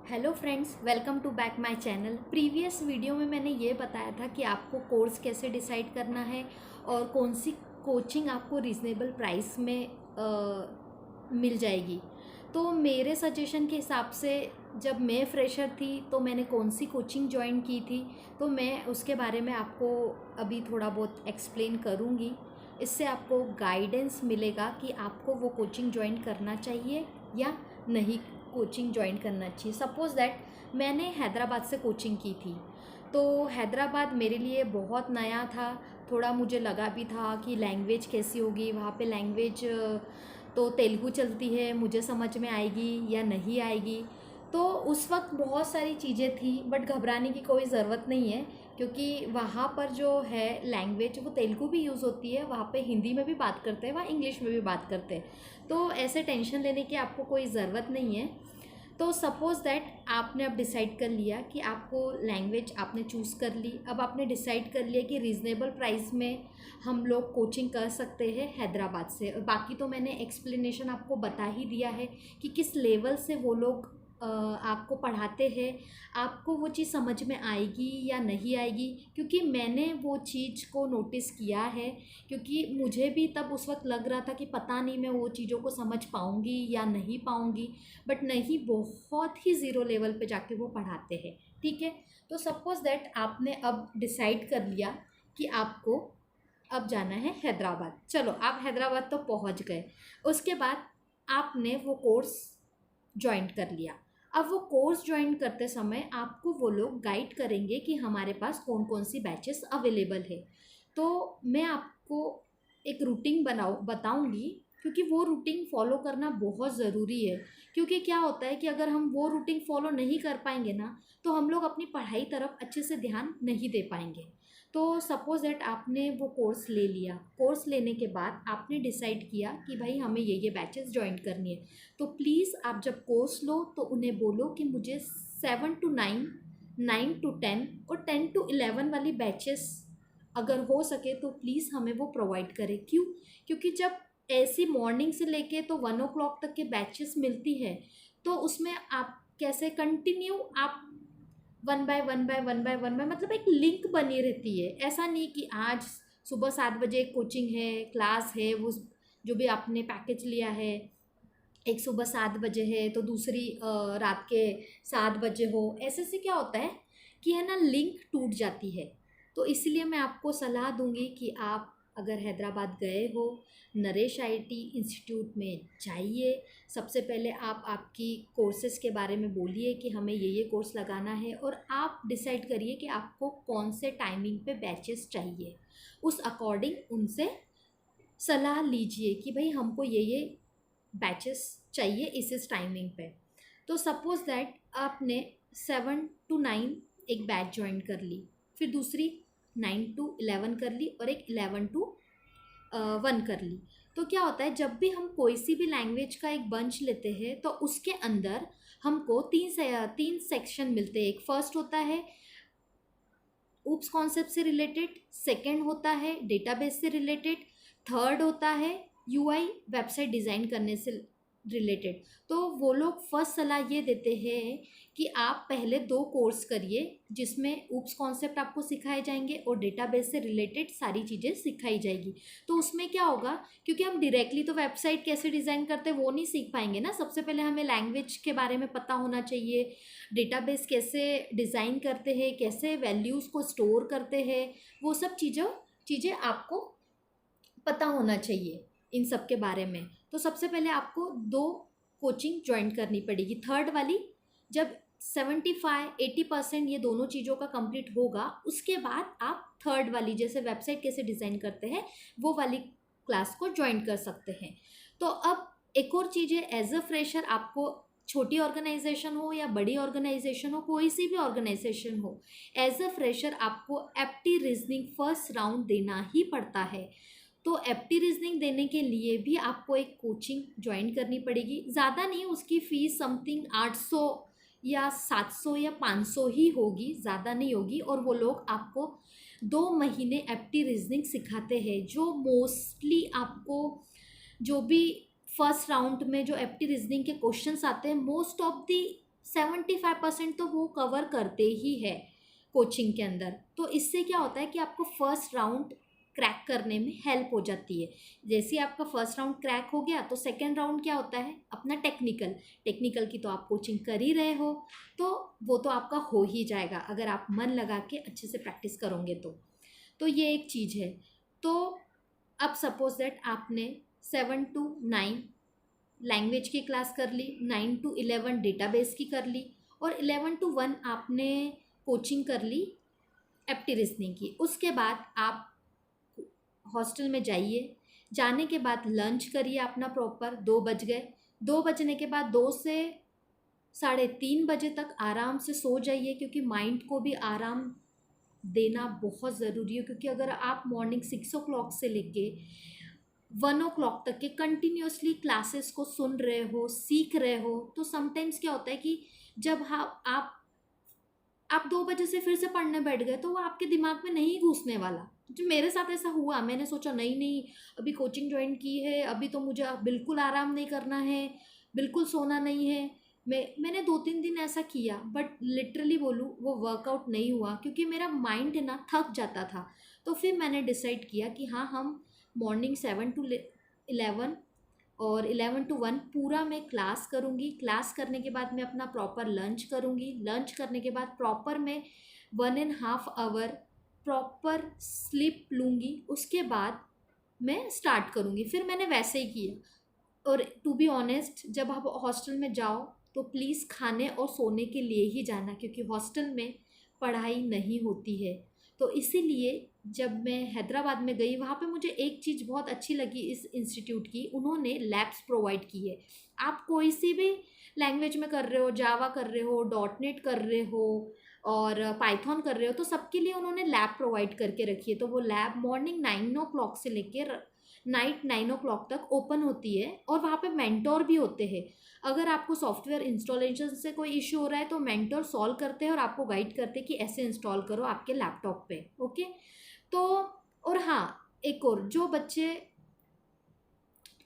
Hello friends, welcome to back my channel. Previous video में मैंने ये बताया था कि आपको कोर्स कैसे डिसाइड करना है और कौन सी कोचिंग आपको रीज़नेबल प्राइस में मिल जाएगी। तो मेरे सजेशन के हिसाब से जब मैं फ्रेशर थी तो मैंने कौन सी कोचिंग ज्वाइन की थी, तो मैं उसके बारे में आपको अभी थोड़ा बहुत एक्सप्लेन करूँगी। इससे आपको गाइडेंस मिलेगा कि आपको वो कोचिंग ज्वाइन करना चाहिए या नहीं कोचिंग ज्वाइन करना चाहिए। सपोज़ दैट मैंने हैदराबाद से कोचिंग की थी, तो हैदराबाद मेरे लिए बहुत नया था। थोड़ा मुझे लगा भी था कि लैंग्वेज कैसी होगी वहाँ पे। लैंग्वेज तो तेलुगु चलती है, मुझे समझ में आएगी या नहीं आएगी। तो उस वक्त बहुत सारी चीज़ें थी, बट घबराने की कोई ज़रूरत नहीं है, क्योंकि वहाँ पर जो है लैंग्वेज वो तेलुगु भी यूज़ होती है, वहाँ पे हिंदी में भी बात करते हैं, वहाँ इंग्लिश में भी बात करते हैं। तो ऐसे टेंशन लेने की आपको कोई ज़रूरत नहीं है। तो सपोज़ दैट आपने अब डिसाइड कर लिया कि आपको लैंग्वेज आपने चूज़ कर ली। अब आपने डिसाइड कर लिया कि रीज़नेबल प्राइस में हम लोग कोचिंग कर सकते हैं हैदराबाद से। और बाकी तो मैंने एक्सप्लेनेशन आपको बता ही दिया है कि किस लेवल से वो लोग आपको पढ़ाते हैं, आपको वो चीज़ समझ में आएगी या नहीं आएगी। क्योंकि मैंने वो चीज़ को नोटिस किया है, क्योंकि मुझे भी तब उस वक्त लग रहा था कि पता नहीं मैं वो चीज़ों को समझ पाऊँगी या नहीं पाऊँगी। बट नहीं, बहुत ही ज़ीरो लेवल पे जाके वो पढ़ाते हैं। ठीक है, तो सपोज़ दैट आपने अब डिसाइड कर लिया कि आपको अब जाना है हैदराबाद। चलो, आप हैदराबाद तो पहुंच गए। उसके बाद आपने वो कोर्स ज्वाइन कर लिया। अब वो कोर्स ज्वाइन करते समय आपको वो लोग गाइड करेंगे कि हमारे पास कौन कौन सी बैचेस अवेलेबल है। तो मैं आपको एक रूटीन बताऊंगी, क्योंकि वो रूटीन फॉलो करना बहुत ज़रूरी है। क्योंकि क्या होता है कि अगर हम वो रूटीन फॉलो नहीं कर पाएंगे ना, तो हम लोग अपनी पढ़ाई तरफ अच्छे से ध्यान नहीं दे पाएंगे। तो सपोज़ दैट आपने वो कोर्स ले लिया। कोर्स लेने के बाद आपने डिसाइड किया कि भाई हमें ये बैचेस ज्वाइन करनी है। तो प्लीज़ आप जब कोर्स लो तो उन्हें बोलो कि मुझे 7 to 9, 9 to 10 और 10 to 11 वाली बैचेस अगर हो सके तो प्लीज़ हमें वो प्रोवाइड करें। क्यों? क्योंकि जब ऐसी मॉर्निंग से लेके तो 1 o'clock तक के बैचेस मिलती है, तो उसमें आप कैसे कंटिन्यू आप वन बाय वन मतलब एक लिंक बनी रहती है। ऐसा नहीं कि आज सुबह 7 बजे एक कोचिंग है, क्लास है, वो जो भी आपने पैकेज लिया है, एक सुबह 7 बजे है तो दूसरी रात के 7 बजे हो। ऐसे से क्या होता है कि है ना, लिंक टूट जाती है। तो इसलिए मैं आपको सलाह दूंगी कि आप अगर हैदराबाद गए हो, नरेश आईटी इंस्टीट्यूट में जाइए। सबसे पहले आप आपकी कोर्सेज़ के बारे में बोलिए कि हमें ये कोर्स लगाना है, और आप डिसाइड करिए कि आपको कौन से टाइमिंग पे बैचेस चाहिए। उस अकॉर्डिंग उनसे सलाह लीजिए कि भाई हमको ये बैचेस चाहिए इस टाइमिंग पे। तो सपोज़ दैट आपने 7 to 9 एक बैच ज्वाइन कर ली, फिर दूसरी 9 to 11 कर ली, और एक 11 to 1 कर ली। तो क्या होता है, जब भी हम कोई सी भी लैंग्वेज का एक बंच लेते हैं तो उसके अंदर हमको तीन सेक्शन मिलते हैं। एक फर्स्ट होता है ऊप्स कॉन्सेप्ट से रिलेटेड, सेकंड होता है डेटाबेस से रिलेटेड, थर्ड होता है यूआई वेबसाइट डिज़ाइन करने से रिलेटेड। तो वो लोग फर्स्ट सलाह ये देते हैं कि आप पहले 2 कोर्स करिए, जिसमें ऊप्स कॉन्सेप्ट आपको सिखाए जाएंगे और डेटाबेस से रिलेटेड सारी चीज़ें सिखाई जाएगी। तो उसमें क्या होगा, क्योंकि हम डायरेक्टली तो वेबसाइट कैसे डिज़ाइन करते हैं वो नहीं सीख पाएंगे ना। सबसे पहले हमें लैंग्वेज के बारे में पता होना चाहिए, डेटाबेस कैसे डिज़ाइन करते हैं, कैसे वैल्यूज़ को स्टोर करते हैं, वो सब चीज़ें आपको पता होना चाहिए इन सब के बारे में। तो सबसे पहले आपको 2 कोचिंग ज्वाइन करनी पड़ेगी। थर्ड वाली जब 75-80% ये दोनों चीज़ों का कंप्लीट होगा, उसके बाद आप थर्ड वाली, जैसे वेबसाइट कैसे डिज़ाइन करते हैं, वो वाली क्लास को ज्वाइन कर सकते हैं। तो अब एक और चीज़ है, एज अ फ्रेशर आपको, छोटी ऑर्गेनाइजेशन हो या बड़ी ऑर्गेनाइजेशन हो, कोई सी भी ऑर्गेनाइजेशन हो, एज अ फ्रेशर आपको एप्टी रीजनिंग फर्स्ट राउंड देना ही पड़ता है। तो एप्टी रीजनिंग देने के लिए भी आपको एक कोचिंग ज्वाइन करनी पड़ेगी। ज़्यादा नहीं, उसकी फ़ीस समथिंग 800 या 700 या 500 ही होगी, ज़्यादा नहीं होगी। और वो लोग आपको 2 महीने एप्टी रीजनिंग सिखाते हैं, जो मोस्टली आपको जो भी फर्स्ट राउंड में जो एप्टी रीजनिंग के क्वेश्चंस आते हैं, मोस्ट ऑफ दी 75% तो वो कवर करते ही है कोचिंग के अंदर। तो इससे क्या होता है कि आपको फर्स्ट राउंड क्रैक करने में हेल्प हो जाती है। जैसे ही आपका फर्स्ट राउंड क्रैक हो गया तो सेकंड राउंड क्या होता है, अपना टेक्निकल की तो आप कोचिंग कर ही रहे हो, तो वो तो आपका हो ही जाएगा अगर आप मन लगा के अच्छे से प्रैक्टिस करोगे तो ये एक चीज़ है। तो अब सपोज दैट आपने 7 to 9 लैंग्वेज की क्लास कर ली, 9 to 11 डेटाबेस की कर ली, और 11 to 1 आपने कोचिंग कर ली एप्टी रीजनिंग की। उसके बाद आप हॉस्टल में जाइए, जाने के बाद लंच करिए अपना प्रॉपर, 2 बज गए, 2 बजने के बाद 2 से 3:30 बजे तक आराम से सो जाइए, क्योंकि माइंड को भी आराम देना बहुत ज़रूरी है। क्योंकि अगर आप मॉर्निंग 6 o'clock से लेके 1 o'clock तक के कंटिन्यूसली क्लासेस को सुन रहे हो, सीख रहे हो, तो समटाइम्स क्या होता है कि जब आप 2 बजे से फिर से पढ़ने बैठ गए तो वो आपके दिमाग में नहीं घुसने वाला। जो मेरे साथ ऐसा हुआ, मैंने सोचा नहीं अभी कोचिंग ज्वाइन की है, अभी तो मुझे बिल्कुल आराम नहीं करना है, बिल्कुल सोना नहीं है। मैंने 2-3 दिन ऐसा किया, बट लिटरली बोलूँ वो वर्कआउट नहीं हुआ, क्योंकि मेरा माइंड ना थक जाता था। तो फिर मैंने डिसाइड किया कि हाँ, हम मॉर्निंग 7 to 11 और 11 to 1 पूरा मैं क्लास करूँगी। क्लास करने के बाद मैं अपना प्रॉपर लंच करूँगी, लंच करने के बाद प्रॉपर मैं 1.5 आवर प्रॉपर स्लीप लूँगी। उसके बाद मैं स्टार्ट करूँगी। फिर मैंने वैसे ही किया। और टू बी ऑनेस्ट, जब आप हॉस्टल में जाओ तो प्लीज़ खाने और सोने के लिए ही जाना, क्योंकि हॉस्टल में पढ़ाई नहीं होती है। तो इसीलिए जब मैं हैदराबाद में गई, वहाँ पे मुझे एक चीज़ बहुत अच्छी लगी इस इंस्टीट्यूट की, उन्होंने लैब्स प्रोवाइड की है। आप कोई सी भी लैंग्वेज में कर रहे हो, जावा कर रहे हो, .NET कर रहे हो और पाइथन कर रहे हो, तो सबके लिए उन्होंने लैब प्रोवाइड करके रखी है। तो वो लैब मॉर्निंग 9 o'clock से लेकर नाइट 9 o'clock तक ओपन होती है, और वहाँ पे मेंटोर भी होते हैं। अगर आपको सॉफ्टवेयर इंस्टॉलेशन से कोई इशू हो रहा है तो मेंटोर सॉल्व करते हैं और आपको गाइड करते हैं कि ऐसे इंस्टॉल करो आपके लैपटॉप पे। ओके, तो और हाँ, एक और, जो बच्चे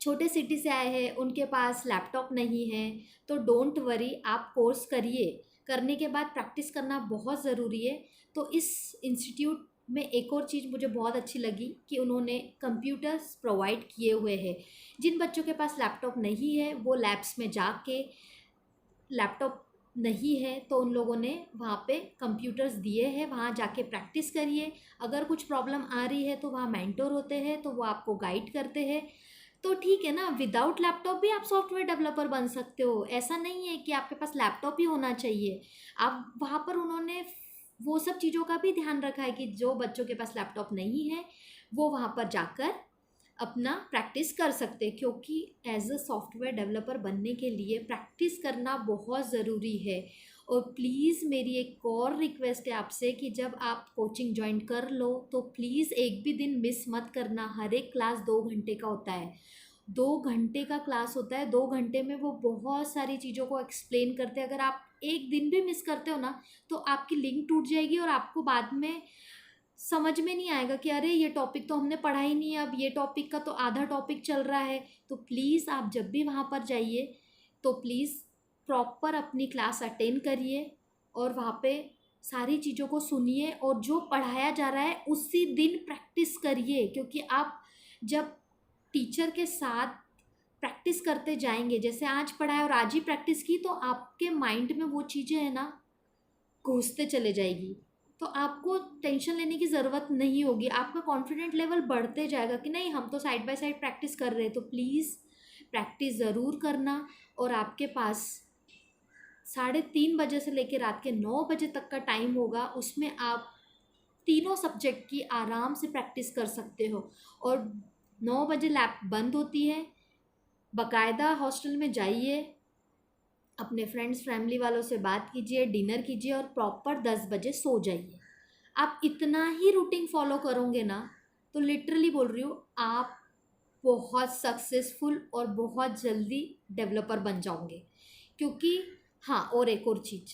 छोटे सिटी से आए हैं उनके पास लैपटॉप नहीं है, तो डोंट वरी, आप कोर्स करिए। करने के बाद प्रैक्टिस करना बहुत ज़रूरी है। तो इस इंस्टीट्यूट में एक और चीज़ मुझे बहुत अच्छी लगी कि उन्होंने कंप्यूटर्स प्रोवाइड किए हुए हैं। जिन बच्चों के पास लैपटॉप नहीं है वो लैब्स में जाके, लैपटॉप नहीं है तो उन लोगों ने वहाँ पे कंप्यूटर्स दिए हैं, वहाँ जाके प्रैक्टिस करिए। अगर कुछ प्रॉब्लम आ रही है तो वहाँ मेंटोर होते हैं, तो वो आपको गाइड करते हैं। तो ठीक है ना, विदाउट लैपटॉप भी आप सॉफ्टवेयर डेवलपर बन सकते हो। ऐसा नहीं है कि आपके पास लैपटॉप ही होना चाहिए। आप वहाँ पर उन्होंने वो सब चीज़ों का भी ध्यान रखा है कि जो बच्चों के पास लैपटॉप नहीं है वो वहाँ पर जाकर अपना प्रैक्टिस कर सकते हैं, क्योंकि एज अ सॉफ्टवेयर डेवलपर बनने के लिए प्रैक्टिस करना बहुत ज़रूरी है। और प्लीज़ मेरी एक और रिक्वेस्ट है आपसे कि जब आप कोचिंग ज्वाइन कर लो तो प्लीज़ एक भी दिन मिस मत करना। हर एक क्लास 2 घंटे का होता है, 2 घंटे का क्लास होता है। 2 घंटे में वो बहुत सारी चीज़ों को एक्सप्लेन करते हैं। अगर आप एक दिन भी मिस करते हो ना तो आपकी लिंक टूट जाएगी और आपको बाद में समझ में नहीं आएगा कि अरे ये टॉपिक तो हमने पढ़ा ही नहीं है, अब ये टॉपिक का तो आधा टॉपिक चल रहा है। तो प्लीज़ आप जब भी वहाँ पर जाइए तो प्लीज़ प्रॉपर अपनी क्लास अटेंड करिए और वहाँ पे सारी चीज़ों को सुनिए, और जो पढ़ाया जा रहा है उसी दिन प्रैक्टिस करिए। क्योंकि आप जब टीचर के साथ प्रैक्टिस करते जाएंगे, जैसे आज पढ़ाया और आज ही प्रैक्टिस की, तो आपके माइंड में वो चीज़ें है ना घुसते चले जाएगी। तो आपको टेंशन लेने की ज़रूरत नहीं होगी, आपका कॉन्फिडेंट लेवल बढ़ते जाएगा कि नहीं हम तो साइड बाय साइड प्रैक्टिस कर रहे हैं। तो प्लीज़ प्रैक्टिस ज़रूर करना, और आपके पास 3:30 बजे से लेकर रात के 9 बजे तक का टाइम होगा, उसमें आप तीनों सब्जेक्ट की आराम से प्रैक्टिस कर सकते हो। और 9 बजे लैब बंद होती है। बाकायदा हॉस्टल में जाइए, अपने फ्रेंड्स फैमिली वालों से बात कीजिए, डिनर कीजिए और प्रॉपर 10 बजे सो जाइए। आप इतना ही रूटीन फॉलो करोगे ना तो लिटरली बोल रही हूँ, आप बहुत सक्सेसफुल और बहुत जल्दी डेवलपर बन जाओगे। क्योंकि हाँ, और एक और चीज़,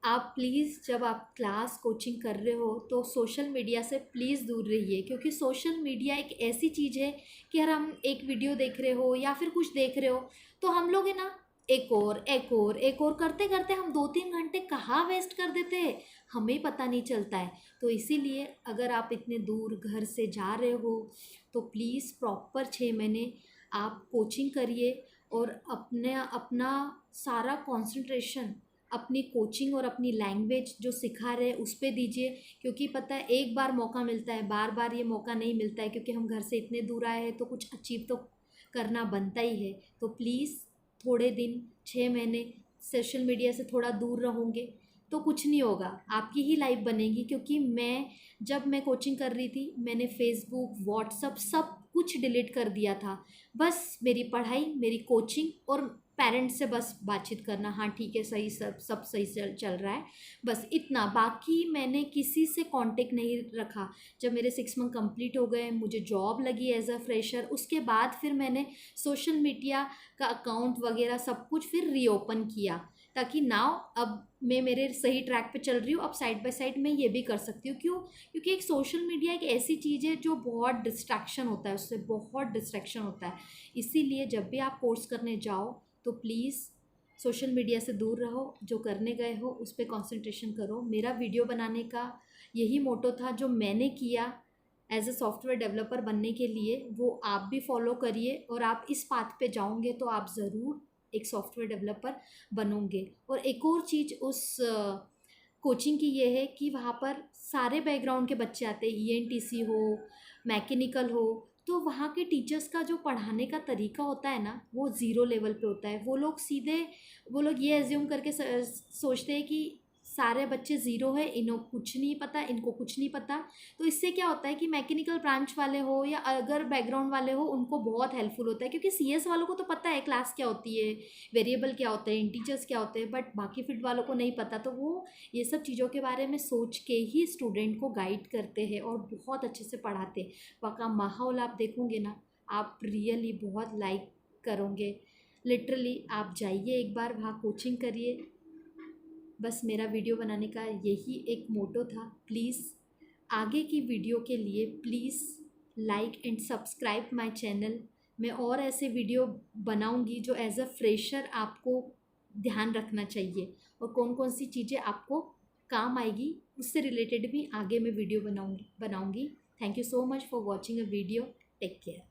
आप प्लीज़ जब आप क्लास कोचिंग कर रहे हो तो सोशल मीडिया से प्लीज़ दूर रहिए। क्योंकि सोशल मीडिया एक ऐसी चीज़ है कि अगर हम एक वीडियो देख रहे हो या फिर कुछ देख रहे हो तो हम लोग है ना एक और करते करते हम 2-3 घंटे कहाँ वेस्ट कर देते हैं, हमें ही पता नहीं चलता है। तो इसीलिए अगर आप इतने दूर घर से जा रहे हो तो प्लीज़ प्रॉपर 6 महीने आप कोचिंग करिए और अपना सारा कंसंट्रेशन अपनी कोचिंग और अपनी लैंग्वेज जो सिखा रहे हैं उस पे दीजिए। क्योंकि पता है एक बार मौका मिलता है, बार बार ये मौका नहीं मिलता है, क्योंकि हम घर से इतने दूर आए हैं तो कुछ अचीव तो करना बनता ही है। तो प्लीज़ थोड़े दिन 6 महीने सोशल मीडिया से थोड़ा दूर रहोगे तो कुछ नहीं होगा, आपकी ही लाइफ बनेगी। क्योंकि जब मैं कोचिंग कर रही थी मैंने फेसबुक व्हाट्सअप सब कुछ डिलीट कर दिया था। बस मेरी पढ़ाई, मेरी कोचिंग और पेरेंट्स से बस बातचीत करना, हाँ ठीक है सही, सब सही चल रहा है, बस इतना। बाकी मैंने किसी से कांटेक्ट नहीं रखा। जब मेरे 6 मंथ कंप्लीट हो गए, मुझे जॉब लगी एज अ फ्रेशर, उसके बाद फिर मैंने सोशल मीडिया का अकाउंट वगैरह सब कुछ फिर रीओपन किया, ताकि नाउ अब मैं मेरे सही ट्रैक पे चल रही हूँ। अब साइड बाय साइड मैं ये भी कर सकती हूँ। क्यों? क्योंकि एक सोशल मीडिया एक ऐसी चीज़ है जो बहुत डिस्ट्रैक्शन होता है, उससे बहुत डिस्ट्रैक्शन होता है। इसीलिए जब भी आप कोर्स करने जाओ तो प्लीज़ सोशल मीडिया से दूर रहो, जो करने गए हो उस पर कॉन्सेंट्रेशन करो। मेरा वीडियो बनाने का यही मोटो था जो मैंने किया एज अ सॉफ्टवेयर डेवलपर बनने के लिए, वो आप भी फॉलो करिए और आप इस पाथ पे जाओगे तो आप ज़रूर एक सॉफ्टवेयर डेवलपर बनोगे। और एक और चीज़ उस कोचिंग की ये है कि वहाँ पर सारे बैकग्राउंड के बच्चे आते हैं, ईएनटीसी हो, मैकेनिकल हो। तो वहाँ के टीचर्स का जो पढ़ाने का तरीका होता है ना, वो ज़ीरो लेवल पे होता है। वो लोग ये एज्यूम करके सोचते हैं कि सारे बच्चे ज़ीरो है, इनको कुछ नहीं पता, इनको कुछ नहीं पता। तो इससे क्या होता है कि मैकेनिकल ब्रांच वाले हो या अगर बैकग्राउंड वाले हो, उनको बहुत हेल्पफुल होता है। क्योंकि सीएस वालों को तो पता है क्लास क्या होती है, वेरिएबल क्या होते हैं, इंटीजर्स क्या होते हैं, बट बाकी फील्ड वालों को नहीं पता। तो वो ये सब चीज़ों के बारे में सोच के ही स्टूडेंट को गाइड करते हैं और बहुत अच्छे से पढ़ाते हैं। वहाँ का माहौल आप देखोगे ना, आप रियली बहुत लाइक करोगे। लिटरली आप जाइए एक बार, वहाँ कोचिंग करिए। बस मेरा वीडियो बनाने का यही एक मोटो था। प्लीज़ आगे की वीडियो के लिए please like and subscribe my channel. मैं और ऐसे वीडियो बनाऊंगी जो एज अ फ्रेशर आपको ध्यान रखना चाहिए, और कौन कौन सी चीज़ें आपको काम आएगी उससे रिलेटेड भी आगे मैं वीडियो बनाऊंगी। Thank you so much for watching a video. Take care.